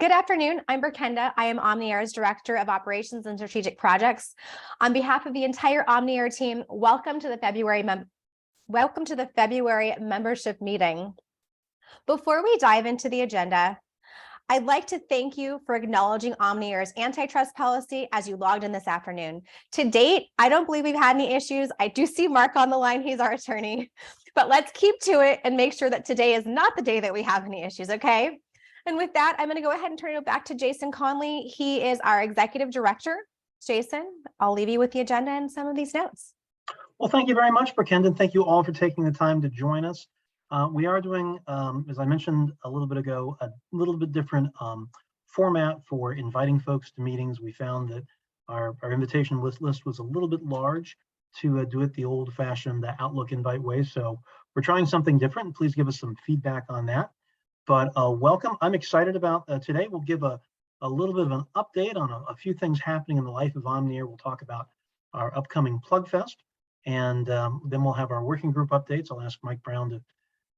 Good afternoon. I'm Berkenda. I am OmniAir's Director of Operations and Strategic Projects. On behalf of the entire OmniAir team, welcome to the February membership meeting. Before we dive into the agenda, I'd like to thank you for acknowledging OmniAir's antitrust policy as you logged in this afternoon. To date, I don't believe we've had any issues. I do see Mark on the line. He's our attorney. But let's keep to it and make sure that today is not the day that we have any issues, okay? And with that, I'm going to go ahead and turn it back to Jason Conley. He is our Executive Director. Jason, I'll leave you with the agenda and some of these notes. Well, thank you very much, Berkenda. Thank you all for taking the time to join us. We are doing, as I mentioned a little bit ago, a little bit different format for inviting folks to meetings. We found that our invitation list was a little bit large to do it the old-fashioned Outlook invite way. So we're trying something different. Please give us some feedback on that. But welcome. I'm excited about today. We'll give a little bit of an update on a few things happening in the life of OmniAir. We'll talk about our upcoming PlugFest, and then we'll have our working group updates. I'll ask Mike Brown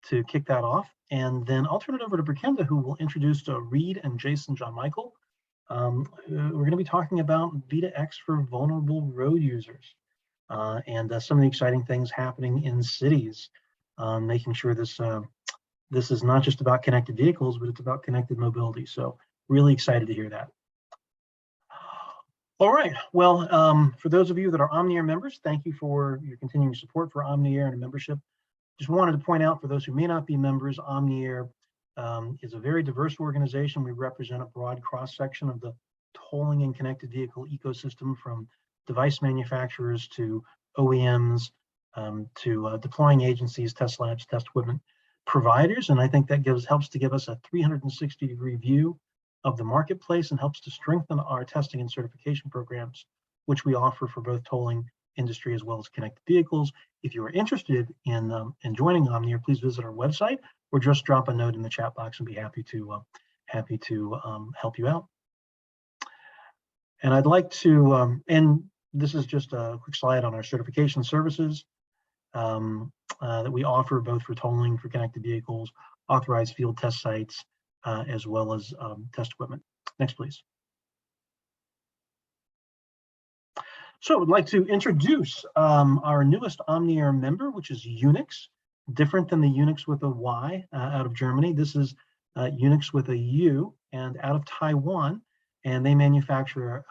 to kick that off, and then I'll turn it over to Berkenda, who will introduce Reid and JonMichael. We're going to be talking about VitaX for vulnerable road users and some of the exciting things happening in cities, making sure this is not just about connected vehicles, but it's about connected mobility. So really excited to hear that. All right, well, for those of you that are OmniAir members, thank you for your continuing support for OmniAir and membership. Just wanted to point out for those who may not be members, OmniAir is a very diverse organization. We represent a broad cross-section of the tolling and connected vehicle ecosystem, from device manufacturers to OEMs to deploying agencies, test labs, test equipment providers. And I think that helps to give us a 360-degree view of the marketplace and helps to strengthen our testing and certification programs, which we offer for both tolling industry as well as connected vehicles. If you are interested in joining OmniAir, please visit our website or just drop a note in the chat box and be happy to help you out. And I'd like to, and this is just a quick slide on our certification services that we offer both for tolling, for connected vehicles, authorized field test sites, as well as test equipment. Next, please. So I'd like to introduce our newest OmniAir member, which is Unix, different than the Unix with a Y out of Germany. This is Unix with a U and out of Taiwan, and they manufacture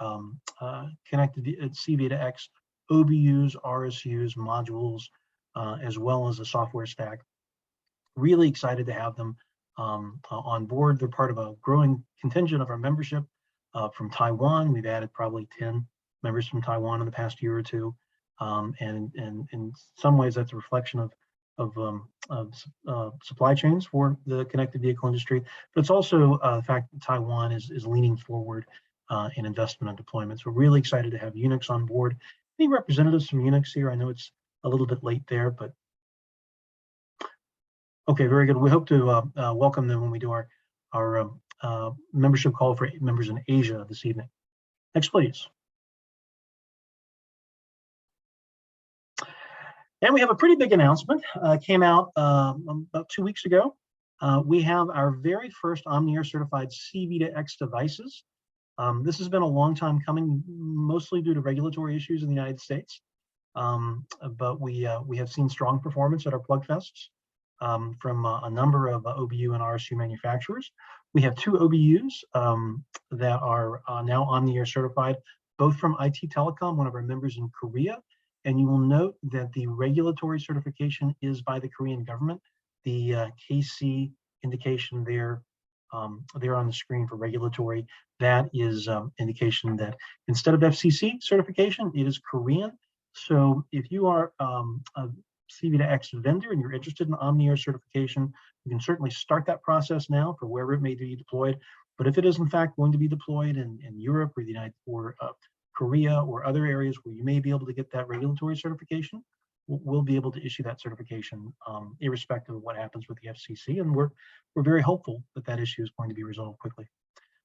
connected VitaX OBUs, RSUs, modules, as well as a software stack. Really excited to have them on board. They're part of a growing contingent of our membership from Taiwan. We've added probably 10 members from Taiwan in the past year or two, and in some ways that's a reflection of supply chains for the connected vehicle industry, but it's also the fact that Taiwan is leaning forward in investment and deployment. So we're really excited to have Unix on board. Any representatives from Unix here? I know it's a little bit late there, but okay, very good. We hope to welcome them when we do our membership call for members in Asia this evening. Next, please. And we have a pretty big announcement, came out about 2 weeks ago. We have our very first OmniAir certified VitaX devices. This has been a long time coming, mostly due to regulatory issues in the United States. But we have seen strong performance at our PlugFests from a number of OBU and RSU manufacturers. We have 2 OBUs that are now OmniAir certified, both from IT Telecom, one of our members in Korea. And you will note that the regulatory certification is by the Korean government. The KC indication there on the screen for regulatory, that is indication that instead of FCC certification, it is Korean. So if you are a VitaX vendor and you're interested in OmniAir certification, you can certainly start that process now for wherever it may be deployed. But if it is in fact going to be deployed in Europe or the United or Korea or other areas where you may be able to get that regulatory certification, we'll be able to issue that certification irrespective of what happens with the FCC. And we're very hopeful that that issue is going to be resolved quickly.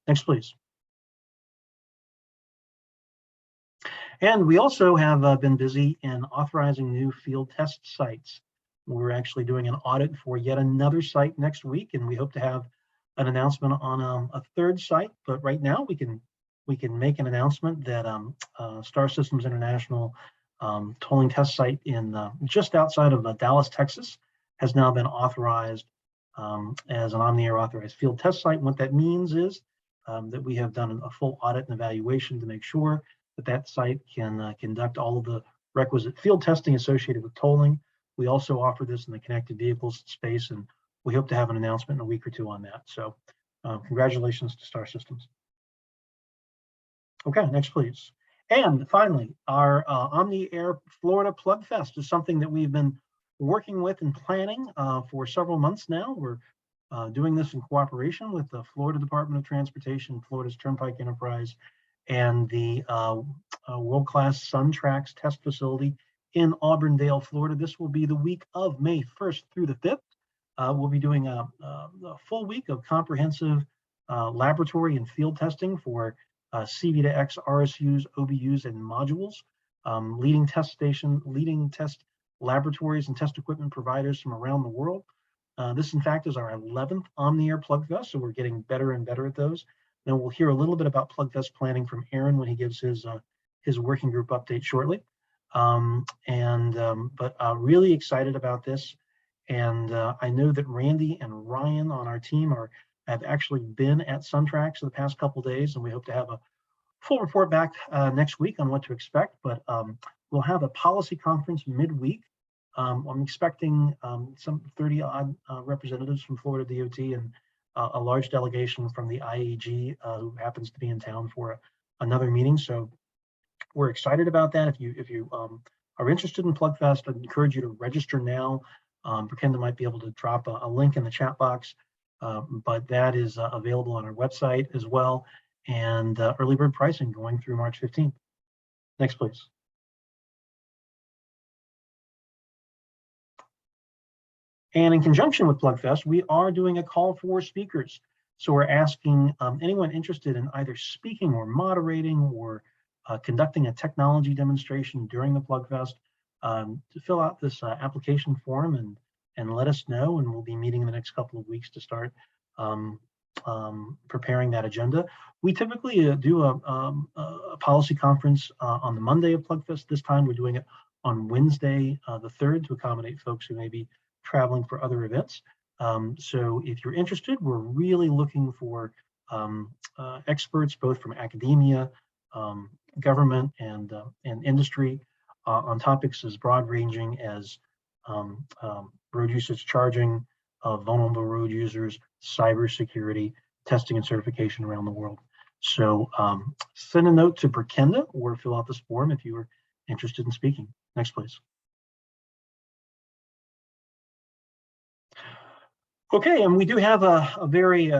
Next, please. And we also have been busy in authorizing new field test sites. We're actually doing an audit for yet another site next week, and we hope to have an announcement on a third site, but right now we can make an announcement that Star Systems International tolling test site in just outside of Dallas, Texas, has now been authorized as an OmniAir authorized field test site. And what that means is that we have done a full audit and evaluation to make sure that that site can conduct all of the requisite field testing associated with tolling. We also offer this in the connected vehicles space, and we hope to have an announcement in a week or two on that. So congratulations to Star Systems. Okay, next please. And finally, our OmniAir Florida Plug Fest is something that we've been working with and planning for several months now. We're doing this in cooperation with the Florida Department of Transportation, Florida's Turnpike Enterprise, and the world-class SunTrax test facility in Auburndale, Florida. This will be the week of May 1st through the 5th. We'll be doing a full week of comprehensive laboratory and field testing for C-V2X, RSUs, OBUs, and modules. Leading test laboratories and test equipment providers from around the world. This, in fact, is our 11th OmniAir Plug Fest, so we're getting better and better at those. Now we'll hear a little bit about Plug Fest planning from Aaron when he gives his working group update shortly. But really excited about this. And I know that Randy and Ryan on our team have actually been at SunTrax the past couple of days, and we hope to have a full report back next week on what to expect. But we'll have a policy conference midweek. I'm expecting some 30-odd representatives from Florida DOT and a large delegation from the IAG who happens to be in town for another meeting. So we're excited about that. If you are interested in PlugFest, I'd encourage you to register now. Prakenda might be able to drop a link in the chat box, but that is available on our website as well, and early bird pricing going through March 15th. Next, please. And in conjunction with PlugFest, we are doing a call for speakers. So we're asking anyone interested in either speaking or moderating or conducting a technology demonstration during the PlugFest to fill out this application form and let us know, and we'll be meeting in the next couple of weeks to start preparing that agenda. We typically do a policy conference on the Monday of PlugFest. This time we're doing it on Wednesday the 3rd to accommodate folks who may be traveling for other events. So if you're interested, we're really looking for experts both from academia, government, and industry on topics as broad-ranging as road usage charging, vulnerable road users, cybersecurity, testing and certification around the world. So send a note to Prakenda or fill out this form if you are interested in speaking. Next, please. Okay, and we do have a very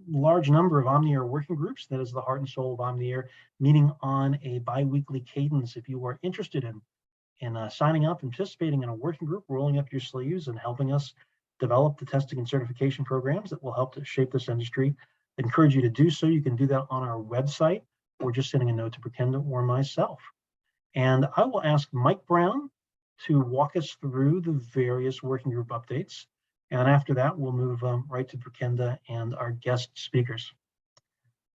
large number of OmniAir working groups. That is the heart and soul of OmniAir, meeting on a bi-weekly cadence. If you are interested in signing up and participating in a working group, rolling up your sleeves and helping us develop the testing and certification programs that will help to shape this industry, I encourage you to do so. You can do that on our website or just sending a note to Prakenda or myself. And I will ask Mike Brown to walk us through the various working group updates. And after that, we'll move right to Prakenda and our guest speakers.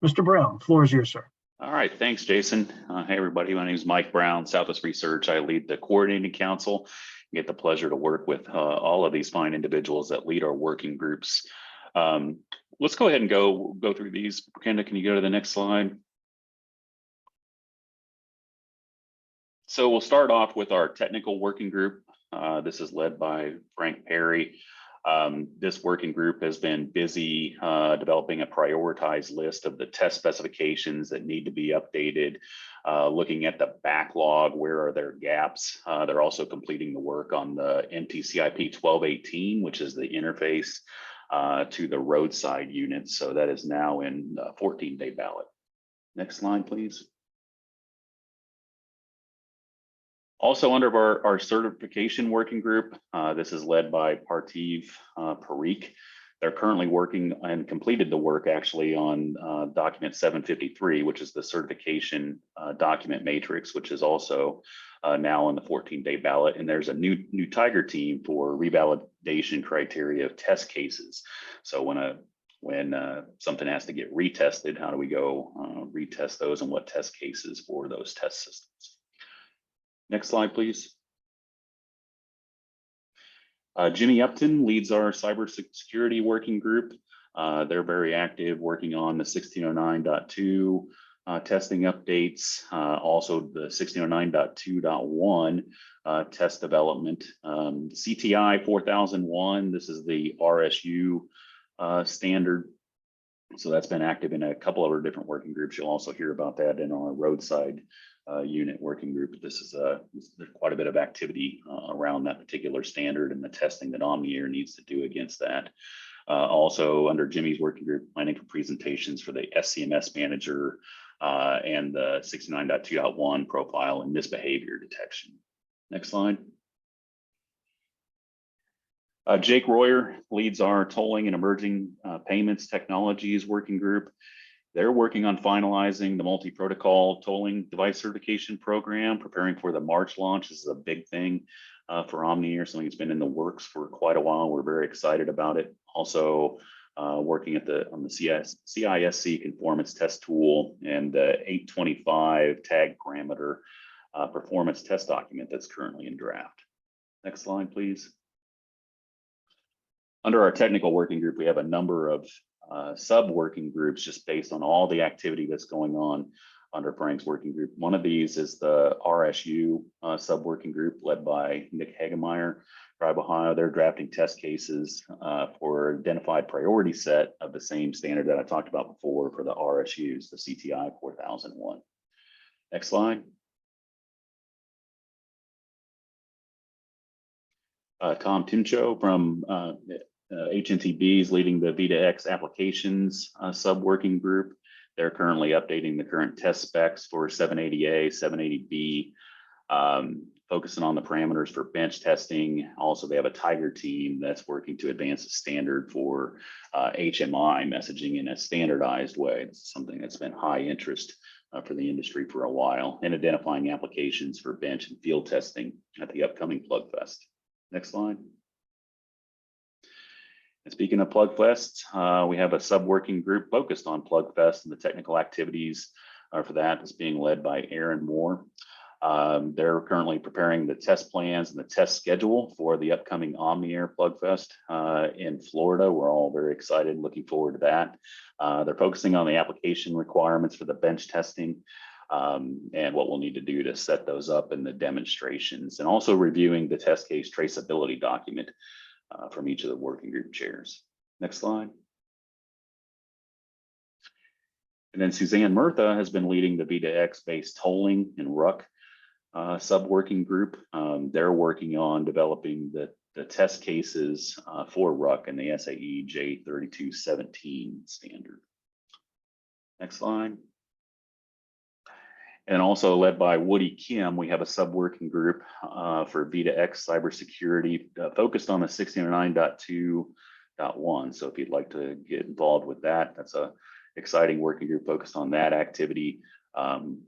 Mr. Brown, floor is yours, sir. All right, thanks, Jason. Hey, everybody. My name is Mike Brown, Southwest Research. I lead the coordinating council. I get the pleasure to work with all of these fine individuals that lead our working groups. Let's go ahead and go through these. Prakenda, can you go to the next slide? So we'll start off with our technical working group. This is led by Frank Perry. This working group has been busy developing a prioritized list of the test specifications that need to be updated, looking at the backlog, where are there gaps. They're also completing the work on the NTCIP 1218, which is the interface to the roadside units. So that is now in 14-day ballot. Next slide, please. Also under our certification working group, this is led by Partiv Parikh. They're currently working and completed the work actually on document 753, which is the certification document matrix, which is also now on the 14-day ballot. And there's a new Tiger team for revalidation criteria of test cases. So when a when something has to get retested, how do we go retest those and what test cases for those test systems? Next slide, please. Jimmy Upton leads our cybersecurity working group. They're very active working on the 1609.2 testing updates, also the 1609.2.1 test development. CTI 4001, this is the RSU standard. So that's been active in a couple of our different working groups. You'll also hear about that in our roadside unit working group. There's quite a bit of activity around that particular standard and the testing that OmniAir needs to do against that. Also under Jimmy's working group, planning for presentations for the SCMS manager and the 69.2.1 profile and misbehavior detection. Next slide. Jake Royer leads our tolling and emerging payments technologies working group. They're working on finalizing the multi-protocol tolling device certification program, preparing for the March launch. This is a big thing for OmniAir, something that's been in the works for quite a while. We're very excited about it. Also working on the CISC conformance test tool and the 825 tag parameter performance test document that's currently in draft. Next slide, please. Under our technical working group, we have a number of sub-working groups just based on all the activity that's going on under Frank's working group. One of these is the RSU sub-working group led by Nick Hagemeyer, Tribe Ohio. They're drafting test cases for identified priority set of the same standard that I talked about before for the RSUs, the CTI 4001. Next slide. Tom Timcho from HNTB is leading the VitaX Applications sub-working group. They're currently updating the current test specs for 780A, 780B, focusing on the parameters for bench testing. Also, they have a Tiger team that's working to advance the standard for HMI messaging in a standardized way. This is something that's been high interest for the industry for a while, and identifying applications for bench and field testing at the upcoming PlugFest. Next slide. And speaking of PlugFest, we have a sub-working group focused on PlugFest and the technical activities for that is being led by Aaron Moore. They're currently preparing the test plans and the test schedule for the upcoming OmniAir PlugFest in Florida. We're all very excited and looking forward to that. They're focusing on the application requirements for the bench testing and what we'll need to do to set those up in the demonstrations, and also reviewing the test case traceability document from each of the working group chairs. Next slide. And then Suzanne Murtha has been leading the VitaX based tolling and RUC sub-working group. They're working on developing the test cases for RUC and the SAE J3217 standard. Next slide. And also led by Woody Kim, we have a sub-working group for VitaX cybersecurity focused on the 1609.2.1. So if you'd like to get involved with that, that's a exciting working group focused on that activity.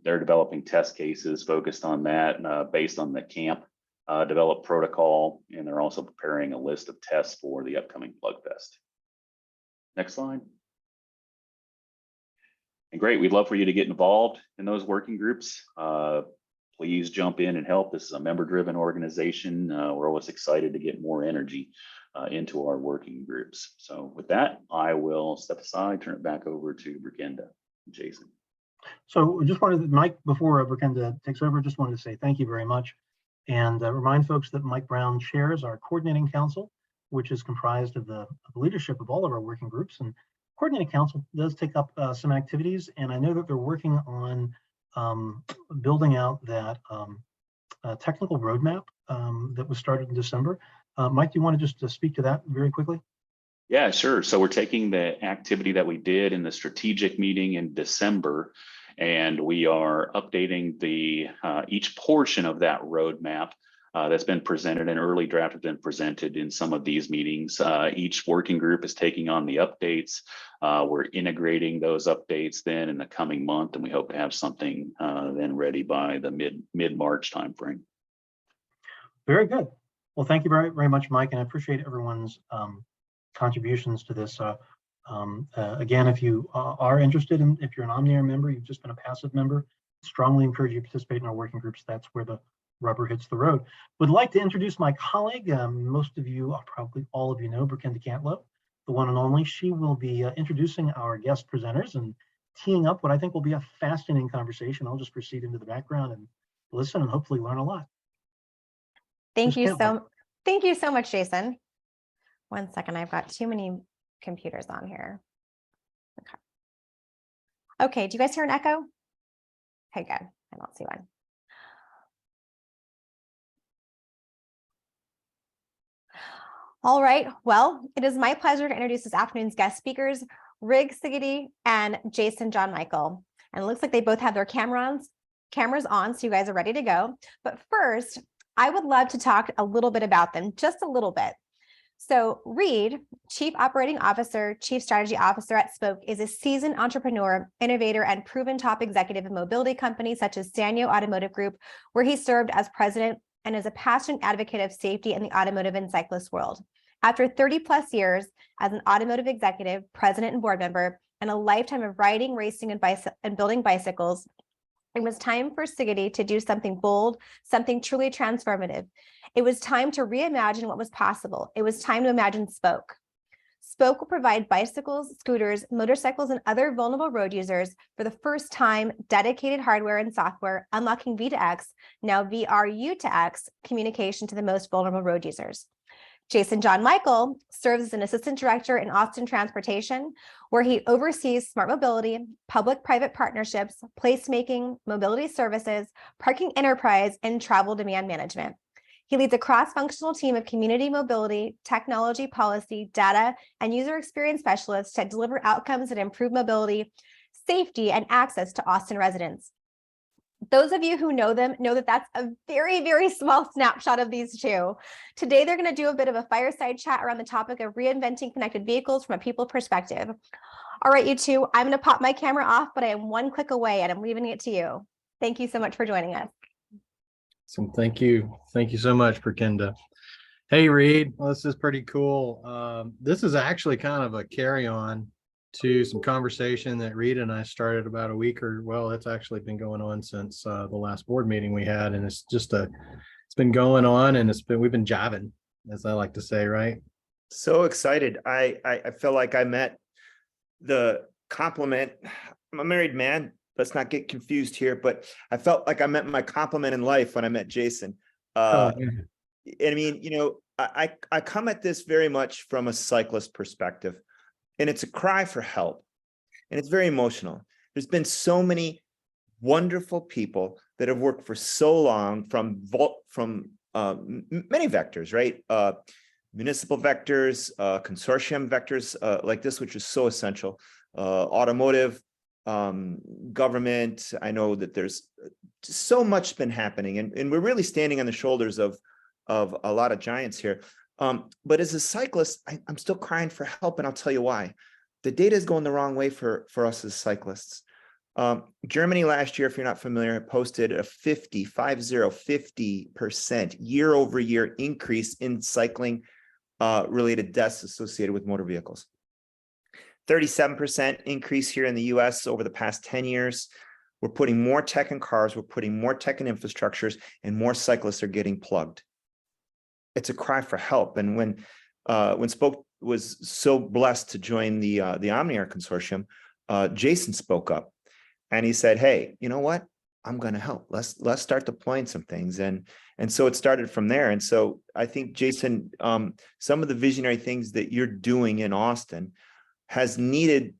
They're developing test cases focused on that based on the camp developed protocol, and they're also preparing a list of tests for the upcoming PlugFest. Next slide. And great, we'd love for you to get involved in those working groups. Please jump in and help. This is a member-driven organization. We're always excited to get more energy into our working groups. So with that, I will step aside, turn it back over to Brenda and Jason. So just wanted to, Mike, before Brenda takes over, just wanted to say thank you very much. And remind folks that Mike Brown chairs our coordinating council, which is comprised of the leadership of all of our working groups. And coordinating council does take up some activities, and I know that they're working on building out that technical roadmap that was started in December. Mike, do you want to just speak to that very quickly? Yeah, sure. So we're taking the activity that we did in the strategic meeting in December, and we are updating the each portion of that roadmap that's been presented. An early draft has been presented in some of these meetings. Each working group is taking on the updates. We're integrating those updates then in the coming month, and we hope to have something then ready by the mid-March timeframe. Very good. Well, thank you very, very much, Mike, and I appreciate everyone's contributions to this Again, if you are interested in, if you're an OmniAir member, you've just been a passive member, strongly encourage you to participate in our working groups. That's where the rubber hits the road. Would like to introduce my colleague. Most of you, probably all of you know, Brikinda Cantlow, the one and only. She will be introducing our guest presenters and teeing up what I think will be a fascinating conversation. I'll just proceed into the background and listen and hopefully learn a lot. Thank Ms. Cantlow. thank you so much, Jason. One second, I've got too many computers on here. Okay, do you guys hear an echo? Okay, good. I don't see one. All right, well, it is my pleasure to introduce this afternoon's guest speakers, Reid, Sigety, and Jason JonMichael. And it looks like they both have their cameras on, so you guys are ready to go. But first, I would love to talk a little bit about them, just a little bit. So Reid, Chief Operating Officer, Chief Strategy Officer at Spoke, is a seasoned entrepreneur, innovator, and proven top executive of mobility companies such as Sanyo Automotive Group, where he served as president and is a passionate advocate of safety in the automotive and cyclist world. After 30 plus years as an automotive executive, president, and board member, and a lifetime of riding, racing, and building bicycles, it was time for Sigety to do something bold, something truly transformative. It was time to reimagine what was possible. It was time to imagine Spoke. Spoke will provide bicycles, scooters, motorcycles, and other vulnerable road users for the first time dedicated hardware and software, unlocking V2X, now VRU2X, communication to the most vulnerable road users. Jason JonMichael serves as an assistant director in Austin Transportation, where he oversees smart mobility, public-private partnerships, placemaking, mobility services, parking enterprise, and travel demand management. He leads a cross-functional team of community mobility, technology policy, data, and user experience specialists to deliver outcomes that improve mobility, safety, and access to Austin residents. Those of you who know them know that that's a very, very small snapshot of these two. Today, they're going to do a bit of a fireside chat around the topic of reinventing connected vehicles from a people perspective. All right, you two, I'm going to pop my camera off, but I am one click away and I'm leaving it to you. Thank you so much for joining us. So thank you. Thank you so much, Brikinda. Hey, Reid. Well, this is pretty cool. This is actually kind of a carry-on to some conversation that Reid and I started about a week or, well, it's actually been going on since the last board meeting we had. And it's just it's been going on and we've been jiving, as I like to say, right? So excited. I feel like I met the compliment. I'm a married man. Let's not get confused here, but I felt like I met my compliment in life when I met Jason. I mean, you know, I come at this very much from a cyclist perspective, and it's a cry for help, and it's very emotional. There's been so many wonderful people that have worked for so long from many vectors, right? Municipal vectors, consortium vectors like this, which is so essential, automotive, government. I know that there's so much been happening, and we're really standing on the shoulders of a lot of giants here. But as a cyclist, I'm still crying for help, and I'll tell you why. The data is going the wrong way for us as cyclists. Germany last year, if you're not familiar, posted a 50% year-over-year increase in cycling related deaths associated with motor vehicles. 37% increase here in the US over the past 10 years. We're putting more tech in cars, we're putting more tech in infrastructures, and more cyclists are getting plugged. It's a cry for help. And when Spoke was so blessed to join the OmniAir Consortium, Jason spoke up and he said, hey, you know what? I'm going to help. Let's start deploying some things. And so it started from there. And so I think, Jason, some of the visionary things that you're doing in Austin has needed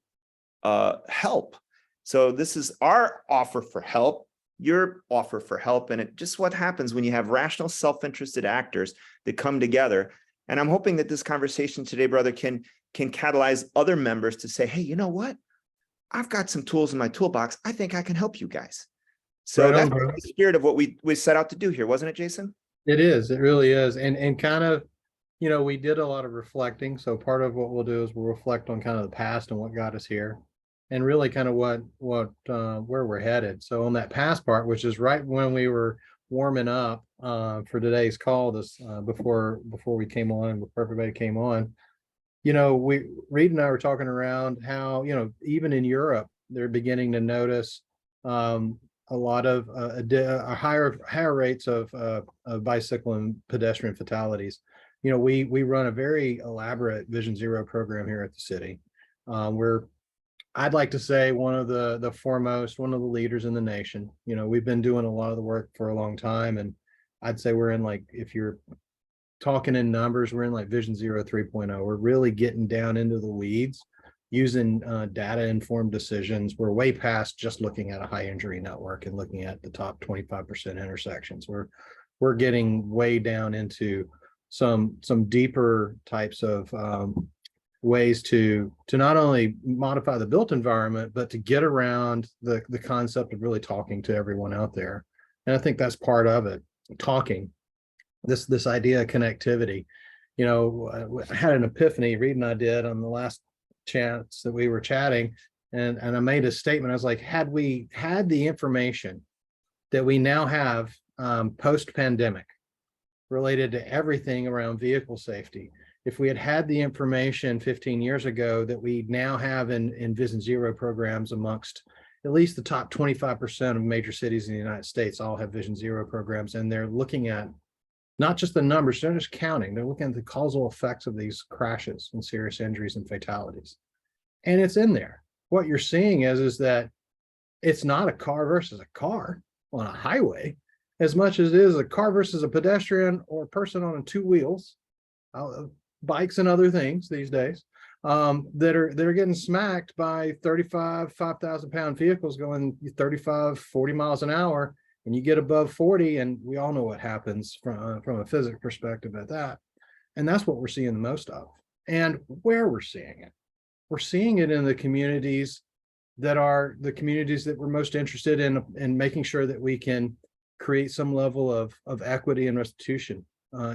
help. So this is our offer for help, your offer for help. And it just what happens when you have rational, self-interested actors that come together. And I'm hoping that this conversation today, brother, can catalyze other members to say, hey, you know what? I've got some tools in my toolbox. I think I can help you guys. So that's the spirit of what we set out to do here, wasn't it, Jason? It is. It really is. And kind of, you know, we did a lot of reflecting. So part of what we'll do is we'll reflect on kind of the past and what got us here, and really kind of where we're headed. So on that past part, which is right when we were warming up for today's call, this before we came on, before everybody came on, Reid and I were talking around how, even in Europe, they're beginning to notice a lot of higher rates of bicycle and pedestrian fatalities. We run a very elaborate Vision Zero program here at the city. We're, I'd like to say, one of the foremost, one of the leaders in the nation. We've been doing a lot of the work for a long time, and I'd say we're in, like, if you're talking in numbers, we're in like Vision Zero 3.0. We're really getting down into the weeds using data informed decisions. We're way past just looking at a high injury network and looking at the top 25% intersections. We're getting way down into some deeper types of ways to not only modify the built environment, but to get around the concept of really talking to everyone out there. And I think that's part of it, talking. This idea of connectivity. I had an epiphany, Reid and I did, on the last chance that we were chatting, and I made a statement. I was like, had we had the information that we now have post-pandemic related to everything around vehicle safety, if we had had the information 15 years ago that we now have in Vision Zero programs amongst at least the top 25% of major cities in the United States, all have Vision Zero programs, and they're looking at not just the numbers, they're just counting. They're looking at the causal effects of these crashes and serious injuries and fatalities. And it's in there. What you're seeing is that it's not a car versus a car on a highway as much as it is a car versus a pedestrian or a person on two wheels, bikes and other things these days, that are getting smacked by 5,000 pound vehicles going 35, 40 miles an hour. And you get above 40, and we all know what happens from a physics perspective at that. And that's what we're seeing the most of. And where we're seeing it in the communities that are the communities that we're most interested in making sure that we can create some level of equity and restitution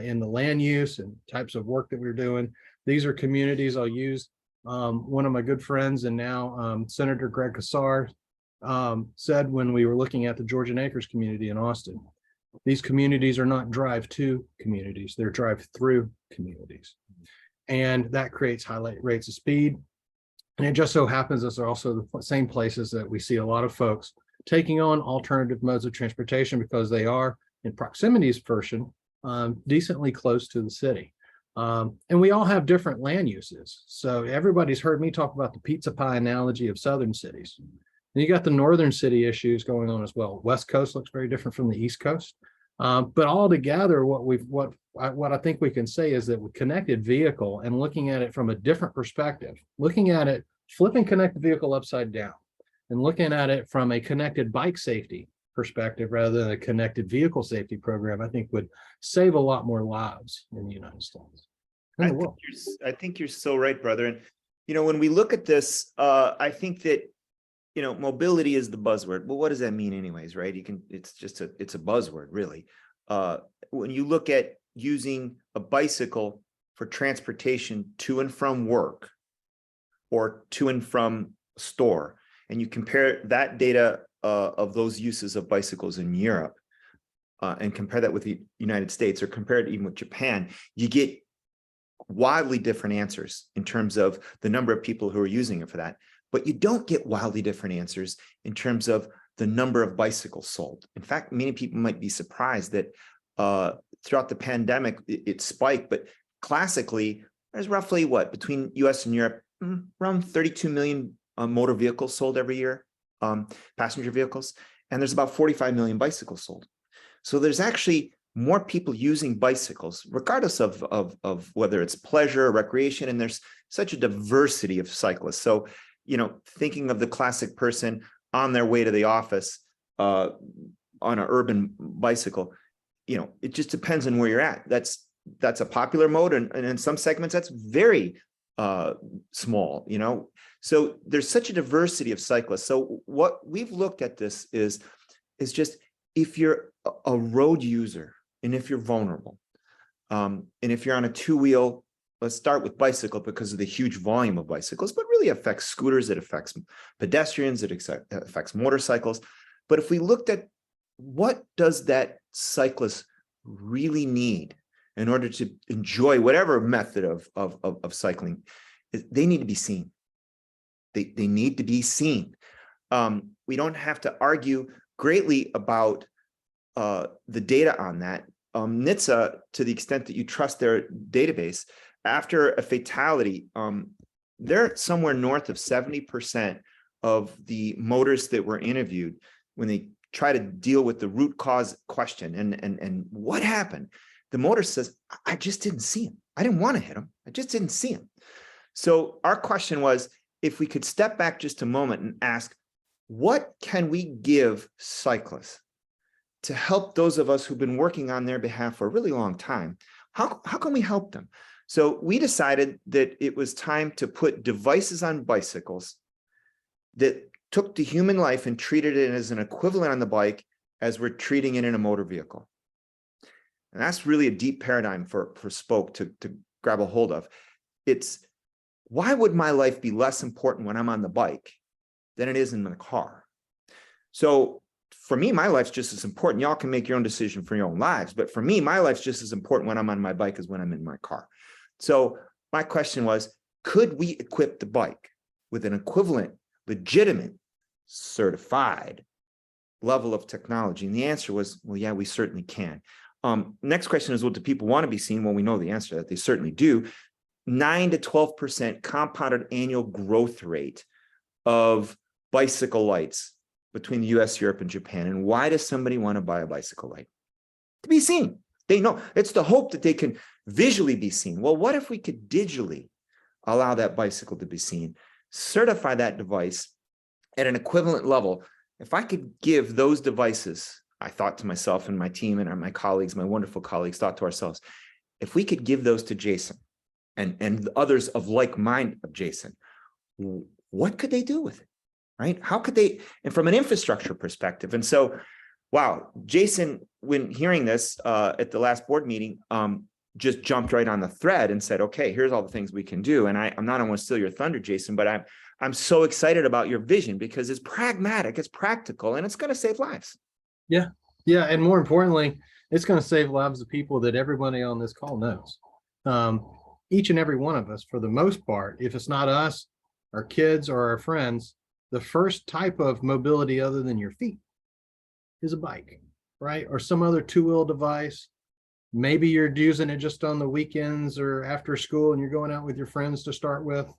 in the land use and types of work that we're doing. These are communities. I'll use one of my good friends and now Senator Greg Casar said when we were looking at the Georgian Acres community in Austin. These communities are not drive-to communities, they're drive-through communities. And that creates high rates of speed. And it just so happens those are also the same places that we see a lot of folks taking on alternative modes of transportation because they are in proximities version decently close to the city. And we all have different land uses. So everybody's heard me talk about the pizza pie analogy of southern cities. And you got the northern city issues going on as well. West Coast looks very different from the East Coast. But all together, what I think we can say is that with connected vehicle and looking at it from a different perspective, looking at it, flipping connected vehicle upside down and looking at it from a connected bike safety perspective rather than a connected vehicle safety program, I think would save a lot more lives in the United States. I think you're so right, brother. And, when we look at this, I think that mobility is the buzzword. Well, what does that mean anyways, right? It's a buzzword, really. When you look at using a bicycle for transportation to and from work or to and from a store, and you compare that data of those uses of bicycles in Europe and compare that with the United States or compare it even with Japan, you get wildly different answers in terms of the number of people who are using it for that. But you don't get wildly different answers in terms of the number of bicycles sold. In fact, many people might be surprised that throughout the pandemic, it spiked, but classically, there's roughly between US and Europe, around 32 million motor vehicles sold every year, passenger vehicles, and there's about 45 million bicycles sold. So there's actually more people using bicycles, regardless of whether it's pleasure or recreation, and there's such a diversity of cyclists. So thinking of the classic person on their way to the office on an urban bicycle, it just depends on where you're at. That's a popular mode, and in some segments that's very small. So there's such a diversity of cyclists. So what we've looked at this is just if you're a road user and if you're vulnerable, and if you're on a two-wheel. Let's start with bicycle because of the huge volume of bicycles, but really affects scooters, it affects pedestrians, it affects motorcycles. But if we looked at what does that cyclist really need in order to enjoy whatever method of cycling, they need to be seen. They need to be seen. We don't have to argue greatly about the data on that. NHTSA, to the extent that you trust their database, after a fatality, they're somewhere north of 70% of the motors that were interviewed, when they try to deal with the root cause question and what happened, the motor says, I just didn't see him. I didn't want to hit him. I just didn't see him. So our question was, if we could step back just a moment and ask, what can we give cyclists to help those of us who've been working on their behalf for a really long time? How can we help them? So we decided that it was time to put devices on bicycles that took the human life and treated it as an equivalent on the bike as we're treating it in a motor vehicle. And that's really a deep paradigm for Spoke to grab a hold of. It's, why would my life be less important when I'm on the bike than it is in the car? So for me, my life's just as important. Y'all can make your own decision for your own lives. But for me, my life's just as important when I'm on my bike as when I'm in my car. So my question was, could we equip the bike with an equivalent, legitimate, certified level of technology? And the answer was, well, yeah, we certainly can. Next question is, well, do people want to be seen? Well, we know the answer to that. They certainly do. 9 to 12% compounded annual growth rate of bicycle lights between the US, Europe, and Japan. And why does somebody want to buy a bicycle light? To be seen. They know it's the hope that they can visually be seen. Well, what if we could digitally allow that bicycle to be seen, certify that device at an equivalent level? If I could give those devices, I thought to myself and my team and my colleagues, my wonderful colleagues, thought to ourselves, if we could give those to Jason and others of like mind of Jason, what could they do with it, right? How could they, and from an infrastructure perspective. And so, wow, Jason, when hearing this at the last board meeting, just jumped right on the thread and said, okay, here's all the things we can do. And I'm not going to steal your thunder, Jason, but I'm so excited about your vision because it's pragmatic, it's practical, and it's going to save lives. Yeah. Yeah. And more importantly, it's going to save lives of people that everybody on this call knows. Each and every one of us, for the most part, if it's not us, our kids or our friends, the first type of mobility other than your feet is a bike, right? Or some other two-wheel device. Maybe you're using it just on the weekends or after school and you're going out with your friends to start with.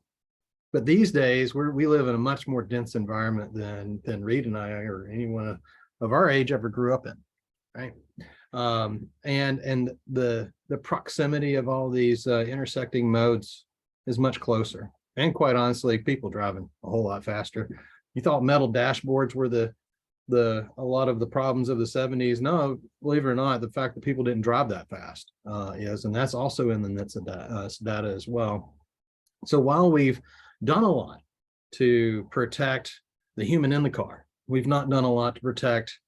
But these days we live in a much more dense environment than Reid and I or anyone of our age ever grew up in, right? And the proximity of all these intersecting modes is much closer. And quite honestly, people driving a whole lot faster. You thought metal dashboards were a lot of the problems of the 70s. No, believe it or not, the fact that people didn't drive that fast is, and that's also in the NHTSA data as well. So while we've done a lot to protect the human in the car, we've not done a lot to protect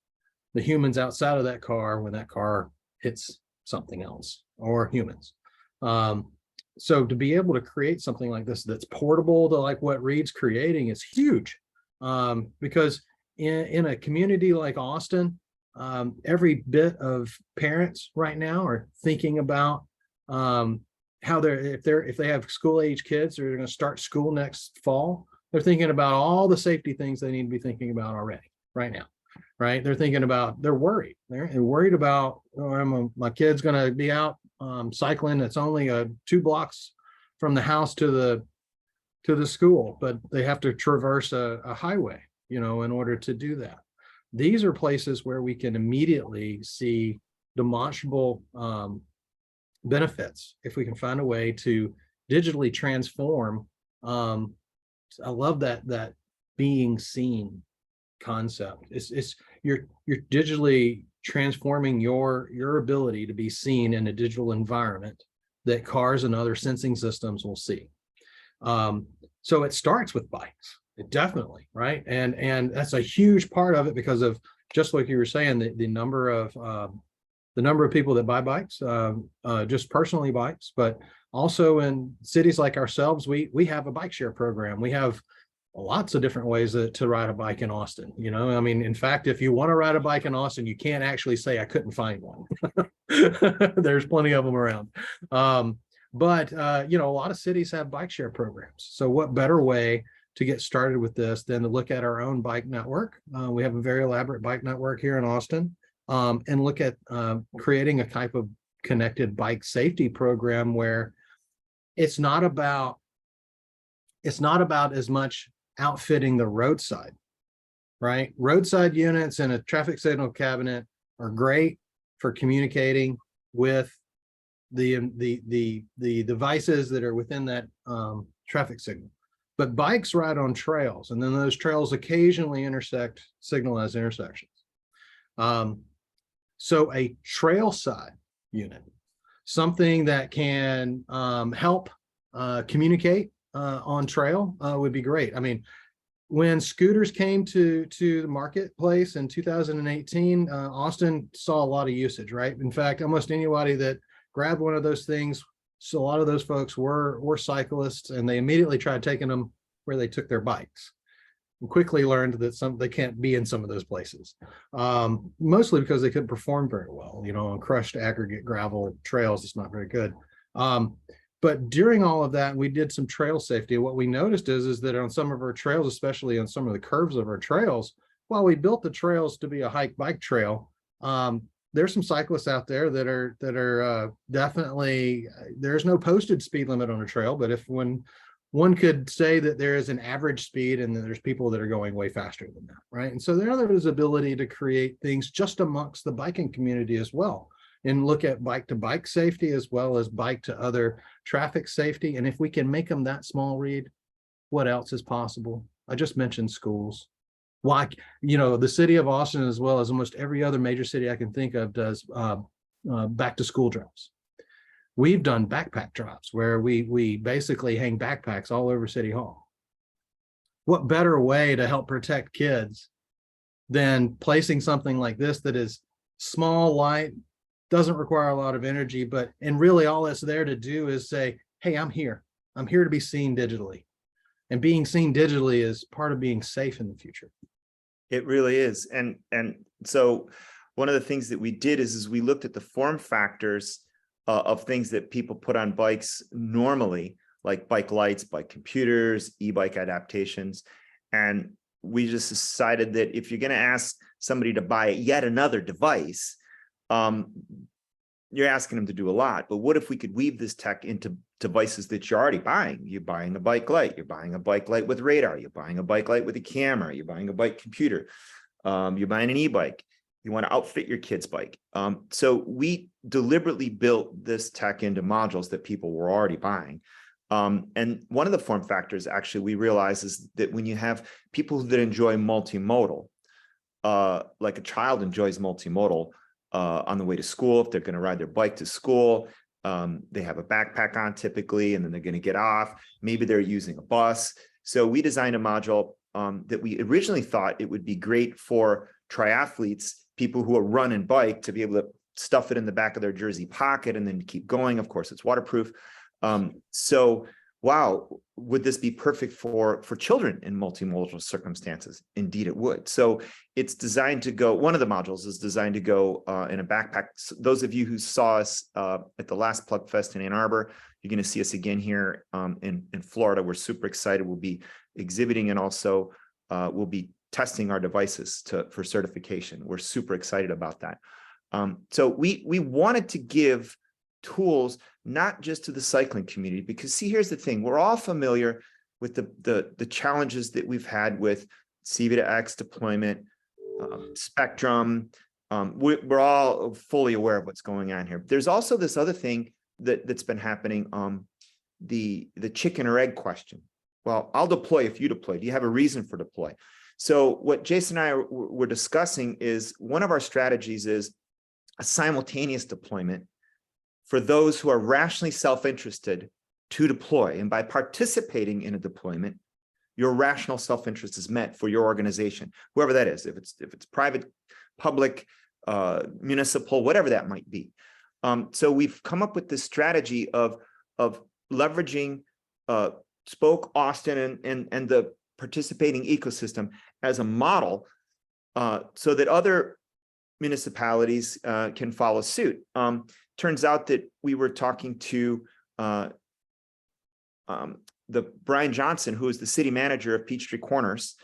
the humans outside of that car when that car hits something else or humans. So to be able to create something like this that's portable to like what Reid's creating is huge, because in a community like Austin, every bit of parents right now are thinking about how if they have school age kids, they're going to start school next fall. They're thinking about all the safety things they need to be thinking about already right now, right? They're thinking about, they're worried. They're worried about, oh, my kid's going to be out cycling. It's only 2 blocks from the house to the school, but they have to traverse a highway, in order to do that. These are places where we can immediately see demonstrable benefits if we can find a way to digitally transform. I love that being seen concept. It's you're digitally transforming your ability to be seen in a digital environment that cars and other sensing systems will see. So it starts with bikes. It definitely, right? And that's a huge part of it because of, just like you were saying, the number of people that buy bikes, just personally bikes, but also in cities like ourselves, we have a bike share program. We have lots of different ways to ride a bike in Austin. I mean, in fact, if you want to ride a bike in Austin, you can't actually say I couldn't find one. There's plenty of them around. But you know, a lot of cities have bike share programs. So what better way to get started with this than to look at our own bike network? We have a very elaborate bike network here in Austin, and look at creating a type of connected bike safety program where it's not about as much outfitting the roadside, right? Roadside units and a traffic signal cabinet are great for communicating with the devices that are within that traffic signal. But bikes ride on trails, and then those trails occasionally intersect signalized intersections. So a trail side unit, something that can help communicate on trail would be great. I mean, when scooters came to the marketplace in 2018, Austin saw a lot of usage, right? In fact, almost anybody that grabbed one of those things, so a lot of those folks were cyclists, and they immediately tried taking them where they took their bikes, and quickly learned that they can't be in some of those places, mostly because they couldn't perform very well. You know, on crushed aggregate gravel trails, it's not very good. But during all of that, we did some trail safety. What we noticed is that on some of our trails, especially on some of the curves of our trails, while we built the trails to be a hike bike trail, there's some cyclists out there that are definitely, there's no posted speed limit on a trail, but when one could say that there is an average speed and there's people that are going way faster than that, right? And so there is ability to create things just amongst the biking community as well, and look at bike to bike safety as well as bike to other traffic safety. And if we can make them that small, Reid, what else is possible? I just mentioned schools. Why, you know, the city of Austin, as well as almost every other major city I can think of, does back to school drives. We've done backpack drops where we basically hang backpacks all over City Hall. What better way to help protect kids than placing something like this that is small, light, doesn't require a lot of energy, and really all it's there to do is say, hey, I'm here to be seen digitally. And being seen digitally is part of being safe in the future. It really is. And so one of the things that we did is we looked at the form factors of things that people put on bikes normally, like bike lights, bike computers, e-bike adaptations. And we just decided that if you're going to ask somebody to buy yet another device, you're asking them to do a lot. But what if we could weave this tech into devices that you're already buying? You're buying a bike light, you're buying a bike light with radar, you're buying a bike light with a camera, you're buying a bike computer, you're buying an e-bike, you want to outfit your kid's bike. So we deliberately built this tech into modules that people were already buying. And one of the form factors actually we realize is that when you have people that enjoy multimodal, like a child enjoys multimodal, on the way to school, if they're going to ride their bike to school, they have a backpack on typically, and then they're going to get off. Maybe they're using a bus. So we designed a module that we originally thought it would be great for triathletes, people who are run and bike, to be able to stuff it in the back of their jersey pocket and then keep going. Of course, it's waterproof. So, wow, would this be perfect for children in multimodal circumstances? Indeed, it would. So it's designed to go, one of the modules is designed to go in a backpack. So those of you who saw us at the last Plug Fest in Ann Arbor, you're going to see us again here in Florida. We're super excited. We'll be exhibiting, and also we'll be testing our devices for certification. We're super excited about that. So we wanted to give tools not just to the cycling community, because see, here's the thing, we're all familiar with the challenges that we've had with VitaX deployment, Spectrum. We're all fully aware of what's going on here. There's also this other thing that's been happening, the chicken or egg question. Well, I'll deploy if you deploy. Do you have a reason for deploy? So what Jason and I were discussing is one of our strategies is a simultaneous deployment for those who are rationally self-interested to deploy. And by participating in a deployment, your rational self-interest is met for your organization, whoever that is, if it's private, public, municipal, whatever that might be. So we've come up with this strategy of leveraging Spoke, Austin, and the participating ecosystem as a model, so that other municipalities can follow suit. Turns out that we were talking to the Brian Johnson, who is the city manager of Peachtree Corners,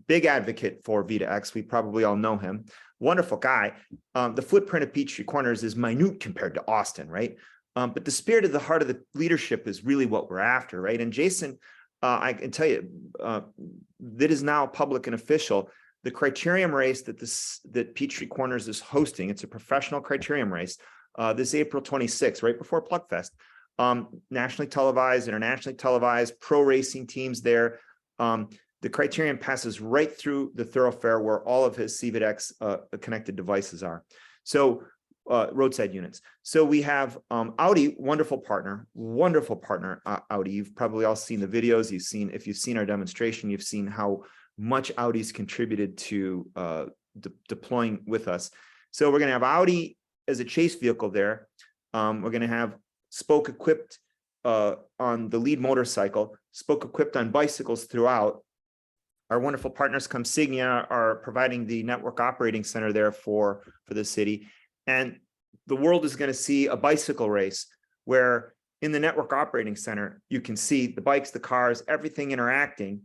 big advocate for VitaX. We probably all know him. Wonderful guy. The footprint of Peachtree Corners is minute compared to Austin, right? But the spirit of the heart of the leadership is really what we're after, right? And Jason, I can tell you, that is now public and official. The criterium race that Peachtree Corners is hosting, it's a professional criterium race, this April 26th, right before Plugfest. Nationally televised, internationally televised, pro racing teams there. The criterium passes right through the thoroughfare where all of his VitaX connected devices are. So roadside units. So we have Audi, wonderful partner, Audi. You've probably all seen the videos. If you've seen our demonstration, you've seen how much Audi's contributed to deploying with us. So we're going to have Audi as a chase vehicle there. We're going to have spoke equipped on the lead motorcycle, spoke equipped on bicycles throughout. Our wonderful partners, Comsignia, are providing the network operating center there for the city. And the world is going to see a bicycle race where in the network operating center, you can see the bikes, the cars, everything interacting.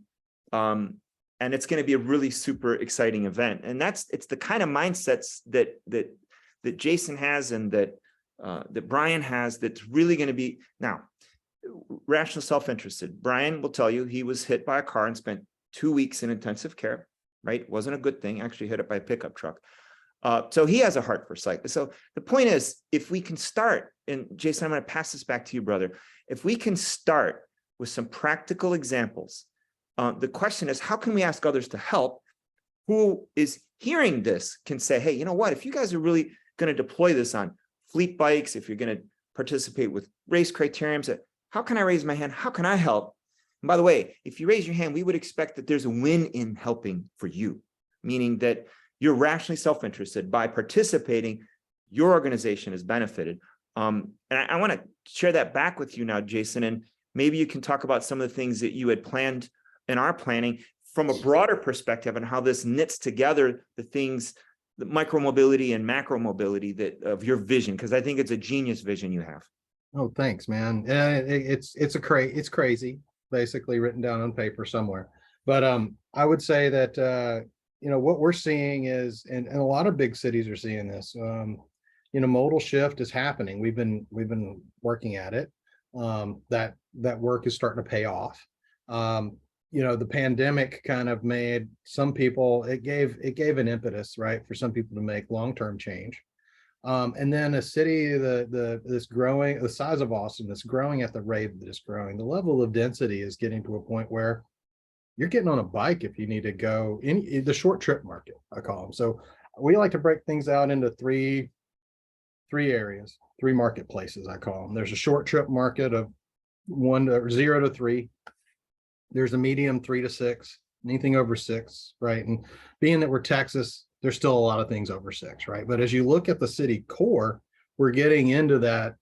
And it's going to be a really super exciting event. And it's the kind of mindsets that Jason has and that Brian has that's really going to be now rational self-interested. Brian will tell you he was hit by a car and spent 2 weeks in intensive care, right? Wasn't a good thing, actually hit it by a pickup truck. So he has a heart for cycling. So the point is, if we can start, and Jason, I'm going to pass this back to you, brother. If we can start with some practical examples, the question is, how can we ask others to help? Who is hearing this can say, hey, you know what? If you guys are really going to deploy this on fleet bikes, if you're going to participate with race criteriums, how can I raise my hand? How can I help? And by the way, if you raise your hand, we would expect that there's a win in helping for you, meaning that you're rationally self-interested. By participating, your organization is benefited. And I want to share that back with you now, Jason, and maybe you can talk about some of the things that you had planned and are planning from a broader perspective and how this knits together the things, the micromobility and macro mobility of your vision, because I think it's a genius vision you have. Oh, thanks, man. It's crazy, basically written down on paper somewhere. But I would say that what we're seeing is, and a lot of big cities are seeing this. Modal shift is happening. We've been working at it. That work is starting to pay off. The pandemic kind of made some people, it gave an impetus, right, for some people to make long-term change. And then a city this growing, the size of Austin, that's growing at the rate that it's growing, the level of density is getting to a point where you're getting on a bike if you need to go in the short trip market, I call them. So we like to break things out into three areas, three marketplaces, I call them. There's a short trip market of 0 to 3. There's a medium 3 to 6, anything over 6, right? And being that we're Texas, there's still a lot of things over 6, right? But as you look at the city core, we're getting into that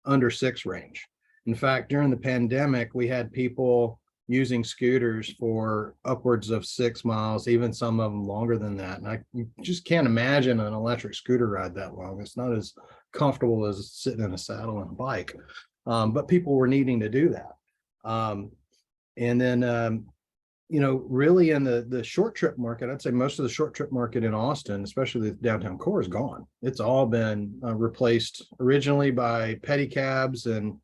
under 6 range. In fact, during the pandemic, we had people using scooters for upwards of 6 miles, even some of them longer than that. And I just can't imagine an electric scooter ride that long. It's not as comfortable as sitting in a saddle on a bike, but people were needing to do that. And then, really in the short trip market, I'd say most of the short trip market in Austin, especially the downtown core, is gone. It's all been replaced originally by pedicabs and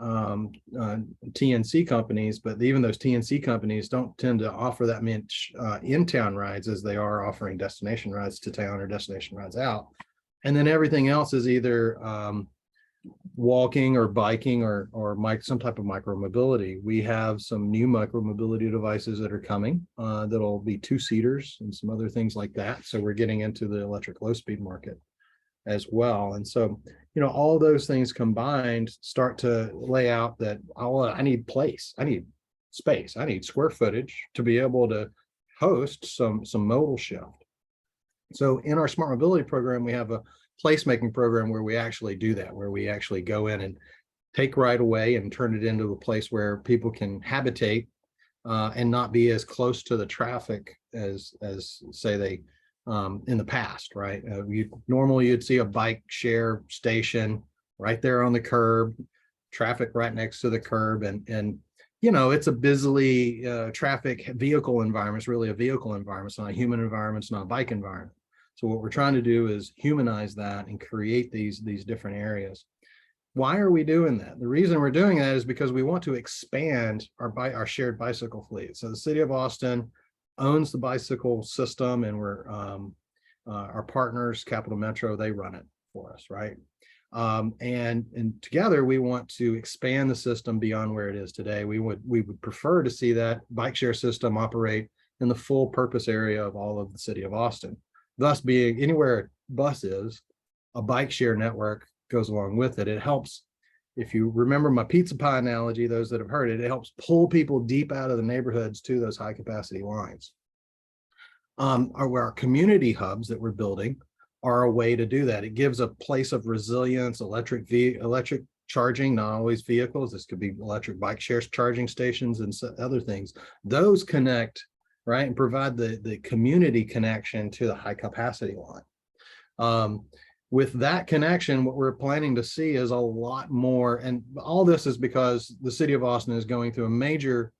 TNC companies, but even those TNC companies don't tend to offer that much in-town rides as they are offering destination rides to town or destination rides out. And then everything else is either walking or biking or some type of micromobility. We have some new micromobility devices that are coming that'll be 2-seaters and some other things like that. So we're getting into the electric low-speed market as well. And so, all those things combined start to lay out that I need place, I need space, I need square footage to be able to host some modal shift. So in our smart mobility program, we have a placemaking program where we actually do that, where we actually go in and take right away and turn it into a place where people can habitate and not be as close to the traffic as say in the past, right? Normally you'd see a bike share station right there on the curb, traffic right next to the curb, and you know, it's a busily traffic vehicle environment. It's really a vehicle environment. It's not a human environment. It's not a bike environment. So what we're trying to do is humanize that and create these different areas. Why are we doing that? The reason we're doing that is because we want to expand our shared bicycle fleet. So the city of Austin owns the bicycle system, and we're our partners, Capital Metro, they run it for us, right? And together we want to expand the system beyond where it is today. We would prefer to see that bike share system operate in the full purpose area of all of the city of Austin. Thus, being anywhere a bus is, a bike share network goes along with it. It helps, if you remember my pizza pie analogy, those that have heard it, it helps pull people deep out of the neighborhoods to those high capacity lines. Our community hubs that we're building are a way to do that. It gives a place of resilience, electric charging, not always vehicles. This could be electric bike shares charging stations and other things. Those connect, right, and provide the community connection to the high capacity line. With that connection, what we're planning to see is a lot more, and all this is because the city of Austin is going through a major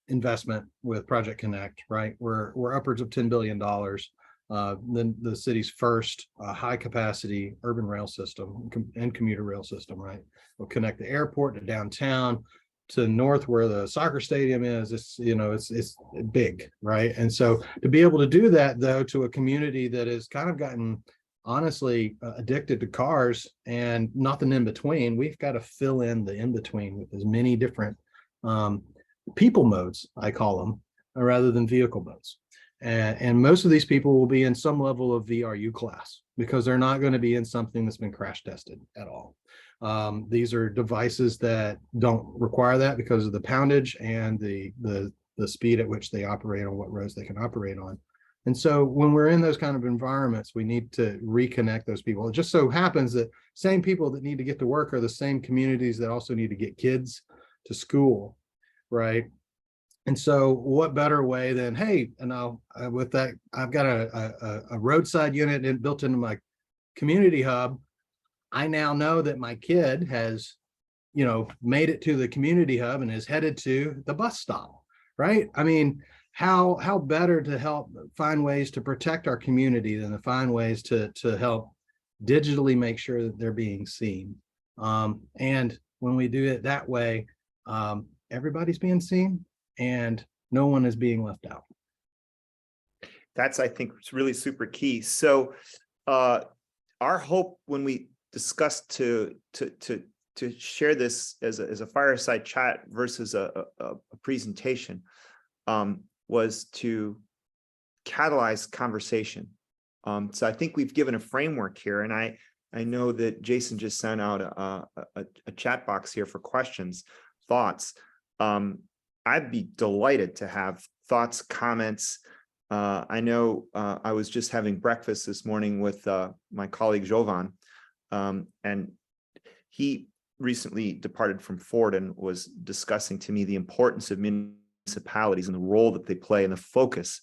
investment with Project Connect, right? We're upwards of $10 billion. Then the city's first high capacity urban rail system and commuter rail system, right? Will connect the airport to downtown, to north where the soccer stadium is. It's, you know, it's big, right? And so to be able to do that though, to a community that has kind of gotten honestly addicted to cars and nothing in between, we've got to fill in the in between with as many different people modes, I call them, rather than vehicle modes. And most of these people will be in some level of VRU class because they're not going to be in something that's been crash tested at all. These are devices that don't require that because of the poundage and the speed at which they operate on what roads they can operate on. And so when we're in those kind of environments, we need to reconnect those people. It just so happens that same people that need to get to work are the same communities that also need to get kids to school, right? And so what better way than, hey, and with that, I've got a roadside unit built into my community hub. I now know that my kid has, you know, made it to the community hub and is headed to the bus stop, right? I mean, how better to help find ways to protect our community than to find ways to help digitally make sure that they're being seen. And when we do it that way, everybody's being seen and no one is being left out. That's, I think, it's really super key. So our hope when we discussed to share this as a fireside chat versus a presentation was to catalyze conversation. So I think we've given a framework here, and I know that Jason just sent out a chat box here for questions, thoughts. I'd be delighted to have thoughts, comments. I know I was just having breakfast this morning with my colleague Jovan, and he recently departed from Ford and was discussing to me the importance of municipalities and the role that they play and the focus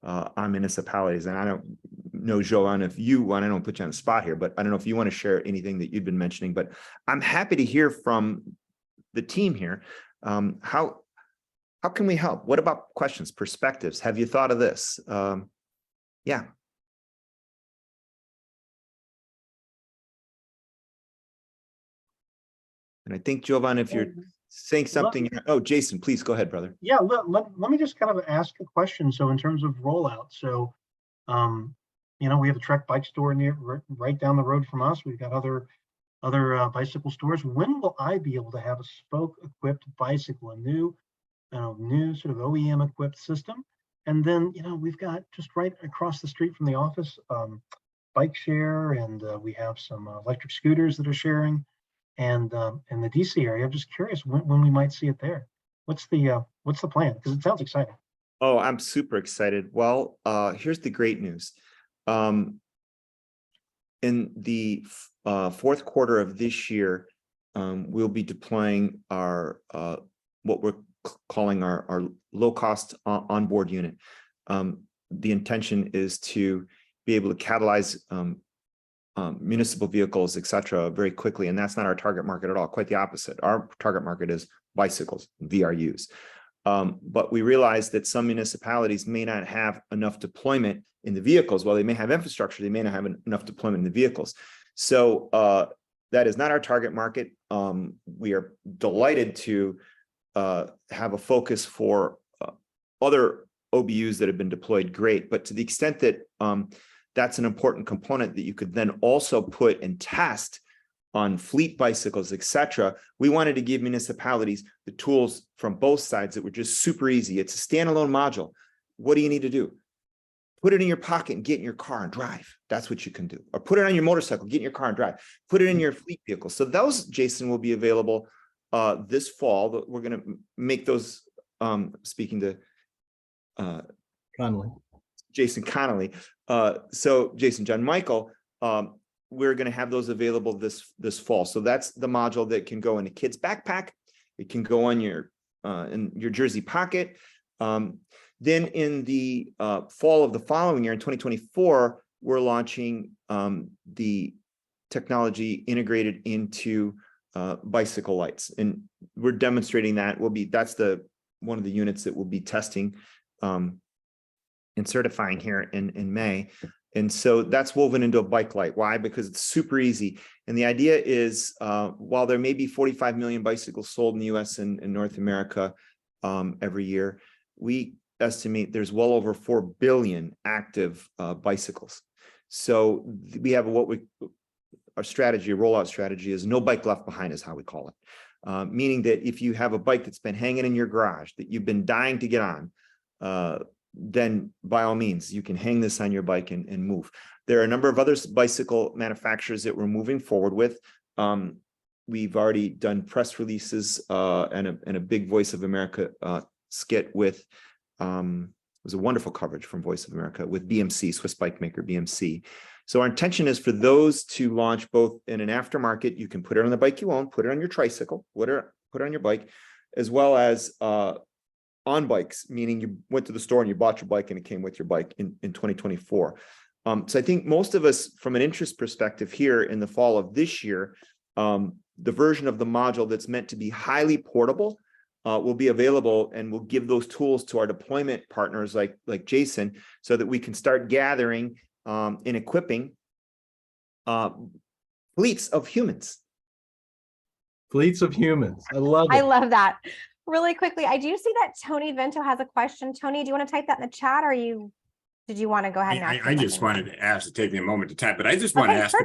on municipalities. And I don't know, Jovan, if you want, I don't put you on the spot here, but I don't know if you want to share anything that you've been mentioning, but I'm happy to hear from the team here. How can we help? What about questions, perspectives? Have you thought of this? Yeah. And I think, Jovan, if you're saying something, oh, Jason, please go ahead, brother. Yeah, let me just kind of ask a question. So in terms of rollout, so, you know, we have a Trek bike store right down the road from us. We've got other bicycle stores. When will I be able to have a spoke equipped bicycle, a new sort of OEM equipped system? And then, you know, we've got just right across the street from the office, bike share, and we have some electric scooters that are sharing. And in the DC area, I'm just curious when we might see it there. What's the plan? Because it sounds exciting. Oh, I'm super excited. Well, here's the great news. In the fourth quarter of this year, we'll be deploying our what we're calling our low-cost onboard unit. the intention is to be able to catalyze municipal vehicles, et cetera, very quickly. And that's not our target market at all. Quite the opposite. Our target market is bicycles, VRUs. But we realize that some municipalities may not have enough deployment in the vehicles. While they may have infrastructure, they may not have enough deployment in the vehicles. So that is not our target market. We are delighted to have a focus for other OBUs that have been deployed, great. But to the extent that that's an important component that you could then also put and test on fleet bicycles, et cetera, we wanted to give municipalities the tools from both sides that were just super easy. It's a standalone module. What do you need to do? Put it in your pocket and get in your car and drive. That's what you can do. Or put it on your motorcycle, get in your car and drive. Put it in your fleet vehicle. So those, Jason, will be available this fall. We're going to make those, speaking to Connolly. Jason Connolly. So Jason, JonMichael, we're going to have those available this fall. So that's the module that can go in a kid's backpack. It can go on your in your jersey pocket. Then in the fall of the following year, in 2024, we're launching the technology integrated into bicycle lights, and we're demonstrating that. That's one of the units that we'll be testing and certifying here in May. And so that's woven into a bike light. Why? Because it's super easy. And the idea is, while there may be 45 million bicycles sold in the US and North America every year, we estimate there's well over 4 billion active bicycles. So we have our strategy, a rollout strategy is no bike left behind is how we call it. Meaning that if you have a bike that's been hanging in your garage that you've been dying to get on, then by all means, you can hang this on your bike and move. There are a number of other bicycle manufacturers that we're moving forward with. We've already done press releases and a big Voice of America skit with, it was a wonderful coverage from Voice of America with BMC, Swiss bike maker BMC. So our intention is for those to launch both in an aftermarket. You can put it on the bike you own, put it on your tricycle, put it on your bike, as well as on bikes, meaning you went to the store and you bought your bike and it came with your bike in 2024. So I think most of us, from an interest perspective here in the fall of this year, the version of the module that's meant to be highly portable will be available, and we'll give those tools to our deployment partners like Jason, so that we can start gathering and equipping fleets of humans. Fleets of humans. I love it. I love that. Really quickly, I do see that Tony Vento has a question. Tony, do you want to type that in the chat, or did you want to go ahead and ask? I just wanted to ask, to take me a moment to type, but I just want to ask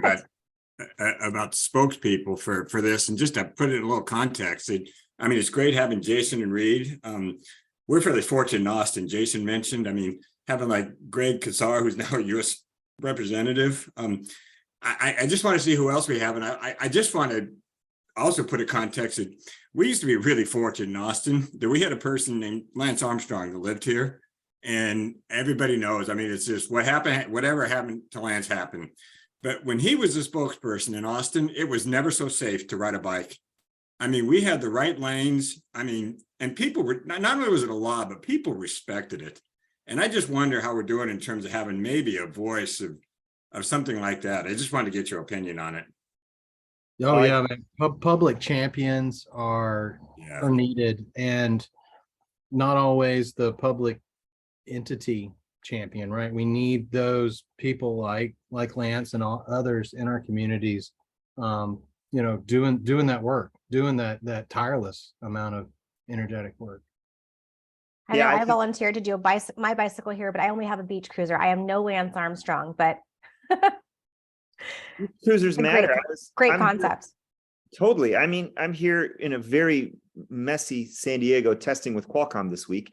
about spokespeople for this, and just to put it in a little context. I mean, it's great having Jason and Reid. We're fairly fortunate in Austin. Jason mentioned, I mean, having like Greg Kassar, who's now a U.S. representative. I just want to see who else we have, and I just want to also put a context that we used to be really fortunate in Austin that we had a person named Lance Armstrong that lived here, and everybody knows, I mean, it's just whatever happened to Lance happened. But when he was a spokesperson in Austin, it was never so safe to ride a bike. I mean, we had the right lanes. I mean, and people were, not only was it a law, but people respected it. And I just wonder how we're doing in terms of having maybe a voice of something like that. I just wanted to get your opinion on it. Oh yeah, man. Public champions are needed, and not always the public entity champion, right? We need those people like Lance and all others in our communities, you know, doing that work, doing that tireless amount of energetic work. I know I volunteered to do my bicycle here, but I only have a beach cruiser. I am no Lance Armstrong, but cruisers matter. Great concept. Totally. I mean, I'm here in a very messy San Diego testing with Qualcomm this week.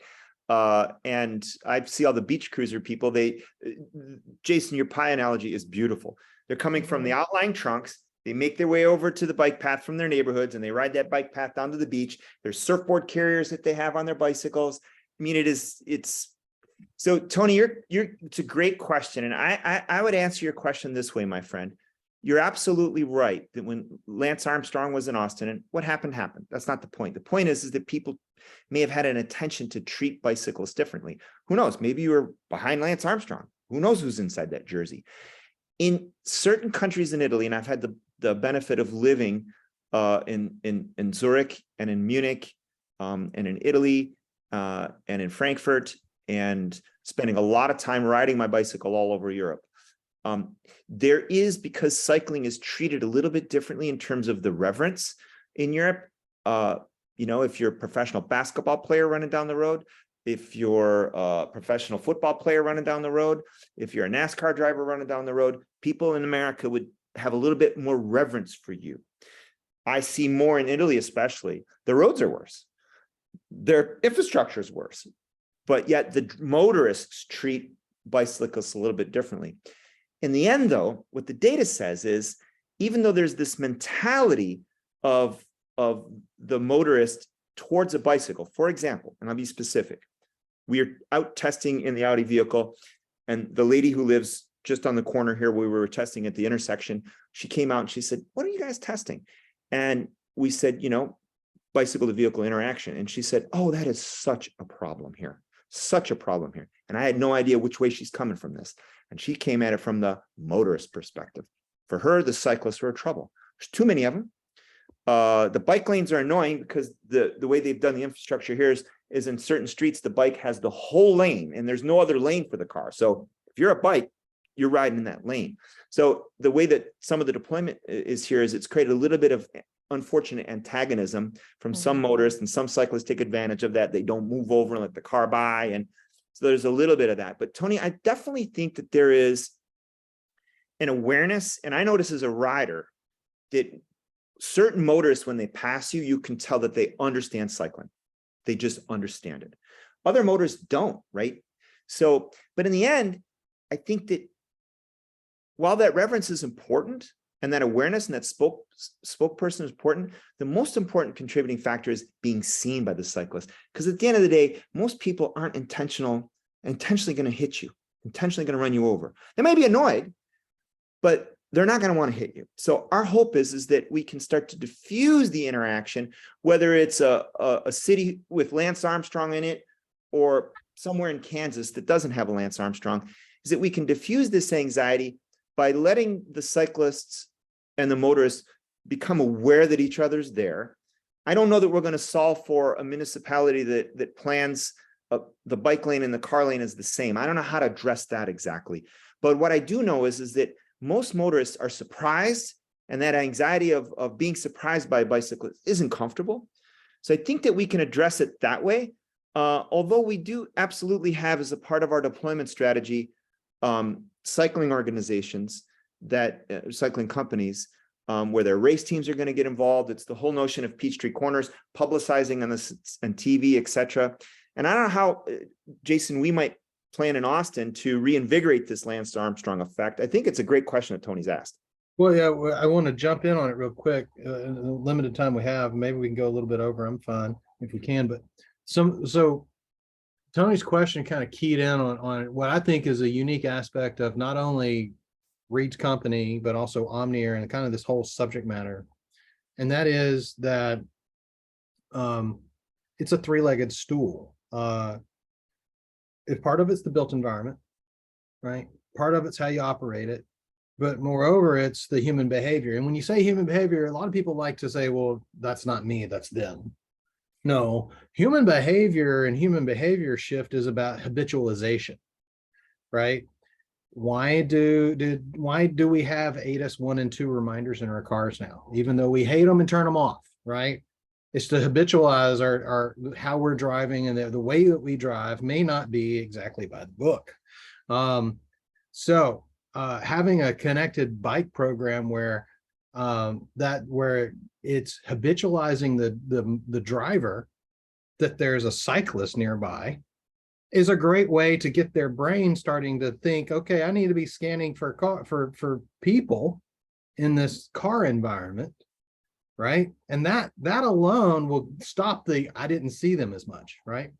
And I see all the beach cruiser people. Jason, your pie analogy is beautiful. They're coming from the outlying trunks. They make their way over to the bike path from their neighborhoods, and they ride that bike path down to the beach. There's surfboard carriers that they have on their bicycles. I mean, it's so Tony, it's a great question. And I would answer your question this way, my friend. you're absolutely right that when Lance Armstrong was in Austin, and what happened, happened. That's not the point. The point is that people may have had an intention to treat bicyclists differently. Who knows? Maybe you were behind Lance Armstrong. Who knows who's inside that jersey? In certain countries in Italy, and I've had the benefit of living in Zurich and in Munich and in Italy and in Frankfurt, and spending a lot of time riding my bicycle all over Europe. There is, because cycling is treated a little bit differently in terms of the reverence in Europe. If you're a professional basketball player running down the road, if you're a professional football player running down the road, if you're a NASCAR driver running down the road, people in America would have a little bit more reverence for you. I see more in Italy, especially. The roads are worse. Their infrastructure is worse, but yet the motorists treat bicyclists a little bit differently. In the end, though, what the data says is, even though there's this mentality of the motorist towards a bicycle, for example, and I'll be specific, we are out testing in the Audi vehicle, and the lady who lives just on the corner here where we were testing at the intersection, she came out and she said, "What are you guys testing?" And we said, bicycle to vehicle interaction. And she said, "Oh, that is such a problem here. Such a problem here." And I had no idea which way she's coming from this. And she came at it from the motorist perspective. For her, the cyclists were trouble. There's too many of them. The bike lanes are annoying because the way they've done the infrastructure here is in certain streets, the bike has the whole lane and there's no other lane for the car. So if you're a bike, you're riding in that lane. So the way that some of the deployment is here is it's created a little bit of unfortunate antagonism from some motorists, and some cyclists take advantage of that. They don't move over and let the car by. And so there's a little bit of that. But Tony, I definitely think that there is an awareness, and I notice as a rider that certain motorists, when they pass you, you can tell that they understand cycling. They just understand it. Other motorists don't, right? So, but in the end, I think that while that reverence is important and that awareness and that spokesperson is important, the most important contributing factor is being seen by the cyclist. Because at the end of the day, most people aren't intentionally going to hit you, intentionally going to run you over. They may be annoyed, but they're not going to want to hit you. So our hope is that we can start to diffuse the interaction, whether it's a city with Lance Armstrong in it or somewhere in Kansas that doesn't have a Lance Armstrong, is that we can diffuse this anxiety by letting the cyclists and the motorists become aware that each other's there. I don't know that we're going to solve for a municipality that plans the bike lane and the car lane is the same. I don't know how to address that exactly. But what I do know is that most motorists are surprised, and that anxiety of being surprised by a bicyclist isn't comfortable. So I think that we can address it that way. Although we do absolutely have, as a part of our deployment strategy, cycling organizations cycling companies where their race teams are going to get involved. It's the whole notion of Peachtree Corners, publicizing on this and TV, etc. And I don't know how, Jason, we might plan in Austin to reinvigorate this Lance Armstrong effect. I think it's a great question that Tony's asked. Well, yeah, I want to jump in on it real quick. In the limited time we have, maybe we can go a little bit over. I'm fine if we can, but so Tony's question kind of keyed in on what I think is a unique aspect of not only Reid's company, but also OmniAir and kind of this whole subject matter. And that is that it's a three-legged stool. If part of it's the built environment, right? Part of it's how you operate it, but moreover, it's the human behavior. And when you say human behavior, a lot of people like to say, well, that's not me, that's them. No, human behavior and human behavior shift is about habitualization, right? Why do we have ADAS 1 and 2 reminders in our cars now, even though we hate them and turn them off, right? It's to habitualize our how we're driving, and the way that we drive may not be exactly by the book. So having a connected bike program where it's habitualizing the driver that there's a cyclist nearby is a great way to get their brain starting to think, okay, I need to be scanning for people in this car environment, right? And that alone will stop I didn't see them as much, right?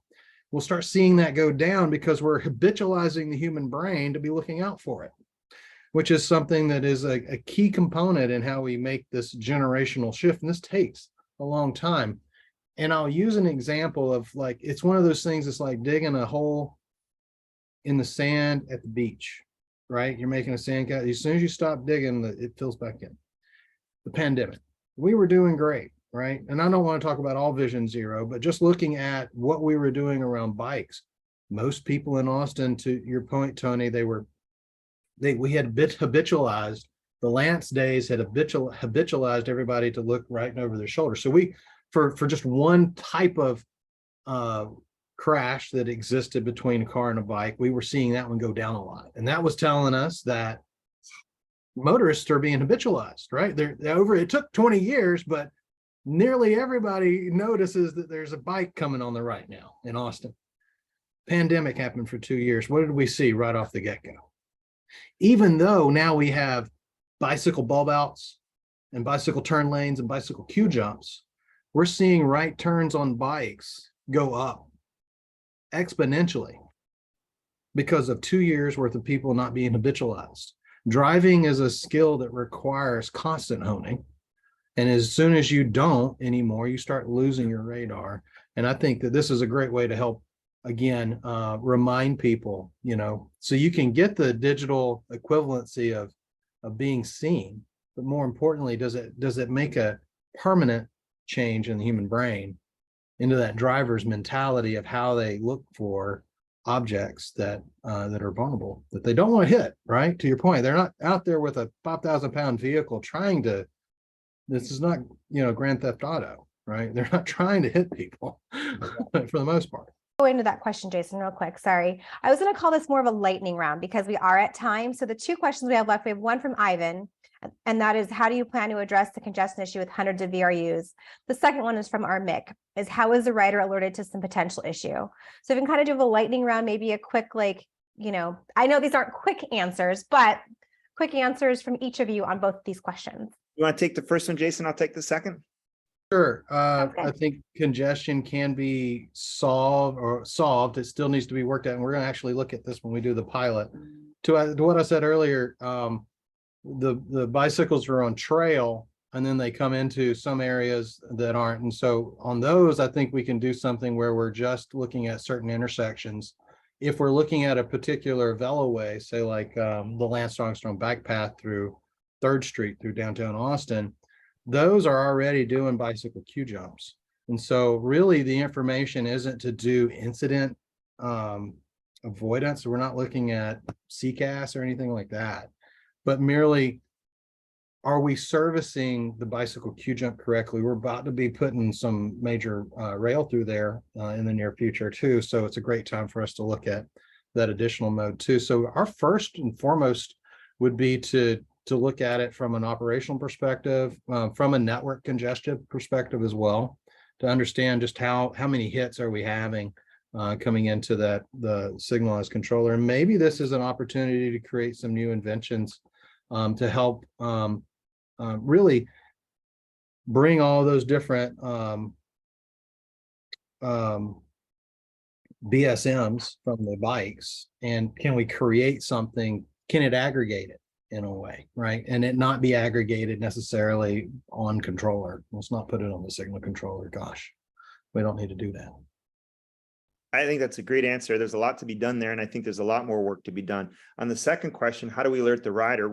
We'll start seeing that go down because we're habitualizing the human brain to be looking out for it. which is something that is a key component in how we make this generational shift. And this takes a long time. And I'll use an example of, like, it's one of those things, it's like digging a hole in the sand at the beach, right? You're making a sand cat. As soon as you stop digging, it fills back in. The pandemic, we were doing great, right? And I don't want to talk about all Vision Zero, but just looking at what we were doing around bikes, most people in Austin, to your point, Tony, we had habitualized, the Lance days had habitualized everybody to look right and over their shoulder. So we, for just one type of crash that existed between a car and a bike, we were seeing that one go down a lot. And that was telling us that motorists are being habitualized, right? They're over, it took 20 years, but nearly everybody notices that there's a bike coming on the right now in Austin. Pandemic happened for 2 years. What did we see right off the get-go? Even though now we have bicycle bulb outs and bicycle turn lanes and bicycle queue jumps, we're seeing right turns on bikes go up exponentially because of 2 years worth of people not being habitualized. Driving is a skill that requires constant honing. And as soon as you don't anymore, you start losing your radar. And I think that this is a great way to help, again, remind people, so you can get the digital equivalency of being seen, but more importantly, does it make a permanent change in the human brain into that driver's mentality of how they look for objects that are vulnerable, that they don't want to hit, right? To your point, they're not out there with a 5,000-pound vehicle trying to, this is not, Grand Theft Auto, right? They're not trying to hit people for the most part. Go into that question, Jason, real quick. Sorry. I was going to call this more of a lightning round because we are at time. So the two questions we have left, we have one from Ivan, and that is, how do you plan to address the congestion issue with hundreds of VRUs? The second one is from our Mick, is how is the rider alerted to some potential issue? So we can kind of do a lightning round, maybe a quick, I know these aren't quick answers, but quick answers from each of you on both of these questions. You want to take the first one, Jason? I'll take the second. Sure. I think congestion can be solved. It still needs to be worked out. And we're going to actually look at this when we do the pilot. To what I said earlier, the bicycles are on trail and then they come into some areas that aren't. And so on those, I think we can do something where we're just looking at certain intersections. If we're looking at a particular veloway, say like the Lance Armstrong bike path through 3rd Street through downtown Austin, those are already doing bicycle queue jumps. And so really the information isn't to do incident avoidance. We're not looking at CCAS or anything like that, but merely, are we servicing the bicycle queue jump correctly? We're about to be putting some major rail through there in the near future too. So it's a great time for us to look at that additional mode too. So our first and foremost would be to look at it from an operational perspective, from a network congestion perspective as well, to understand just how many hits are we having coming into the signalized controller. And maybe this is an opportunity to create some new inventions to help really bring all those different BSMs from the bikes, and can we create something, can it aggregate it in a way, right? And it not be aggregated necessarily on controller. Let's not put it on the signal controller. Gosh, we don't need to do that. I think that's a great answer. There's a lot to be done there, and I think there's a lot more work to be done. On the second question, how do we alert the rider?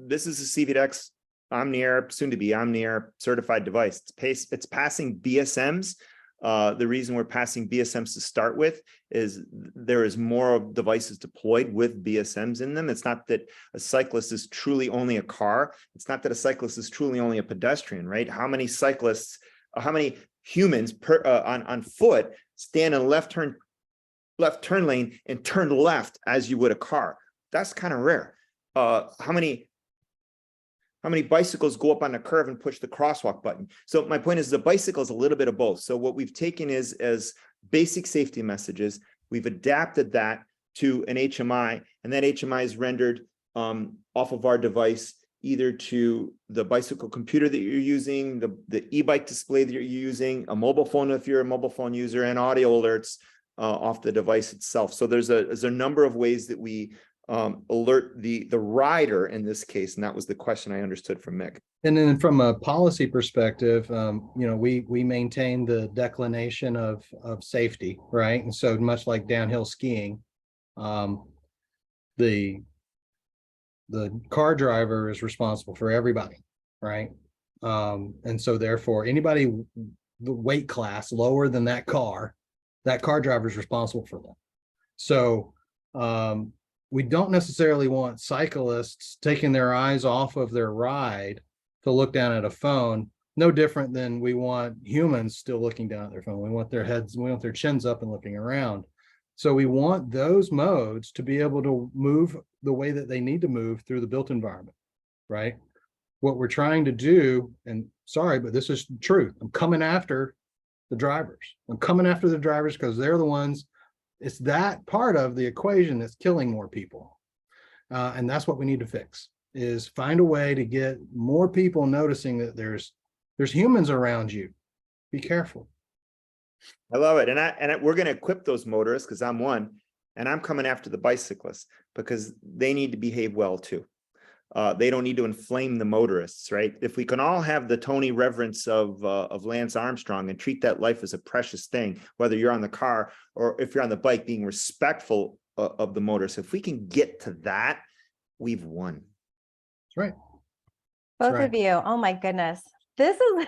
This is a VitaX OmniAir, soon to be OmniAir certified device. It's passing BSMs. The reason we're passing BSMs to start with is there is more devices deployed with BSMs in them. It's not that a cyclist is truly only a car. It's not that a cyclist is truly only a pedestrian, right? How many cyclists, how many humans on foot stand in a left turn lane and turn left as you would a car? That's kind of rare. How many bicycles go up on a curve and push the crosswalk button? So my point is the bicycle is a little bit of both. So what we've taken is as basic safety messages, we've adapted that to an HMI, and that HMI is rendered off of our device, either to the bicycle computer that you're using, the e-bike display that you're using, a mobile phone if you're a mobile phone user, and audio alerts off the device itself. So there's a number of ways that we alert the rider in this case, and that was the question I understood from Mick. And then from a policy perspective, we maintain the declination of safety, right? And so much like downhill skiing, the car driver is responsible for everybody, right? And so therefore anybody the weight class lower than that car driver is responsible for them. So we don't necessarily want cyclists taking their eyes off of their ride to look down at a phone, no different than we want humans still looking down at their phone. We want their heads, we want their chins up and looking around. So we want those modes to be able to move the way that they need to move through the built environment, right? What we're trying to do, and sorry, but this is truth. I'm coming after the drivers. I'm coming after the drivers because they're the ones, it's that part of the equation that's killing more people. And that's what we need to fix, is find a way to get more people noticing that there's humans around you. Be careful. I love it. And we're going to equip those motorists, because I'm one, and I'm coming after the bicyclists because they need to behave well too. They don't need to inflame the motorists, right? If we can all have the Tony reverence of Lance Armstrong and treat that life as a precious thing, whether you're on the car or if you're on the bike, being respectful of the motorists. If we can get to that, we've won. That's right. Both of you. Oh my goodness. This is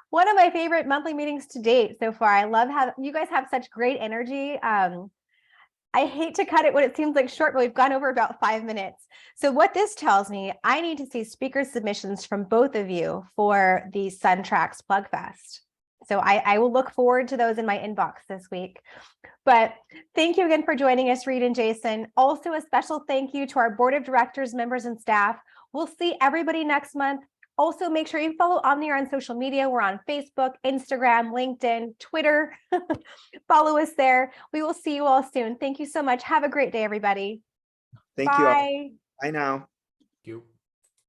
one of my favorite monthly meetings to date so far. I love how you guys have such great energy. I hate to cut it when it seems like short, but we've gone over about 5 minutes. So what this tells me, I need to see speaker submissions from both of you for the SunTrax Plug Fest. So I will look forward to those in my inbox this week. But thank you again for joining us, Reid and Jason. Also, a special thank you to our board of directors, members, and staff. We'll see everybody next month. Also, make sure you follow OmniAir on social media. We're on Facebook, Instagram, LinkedIn, Twitter. Follow us there. We will see you all soon. Thank you so much. Have a great day, everybody. Thank you all. Bye now.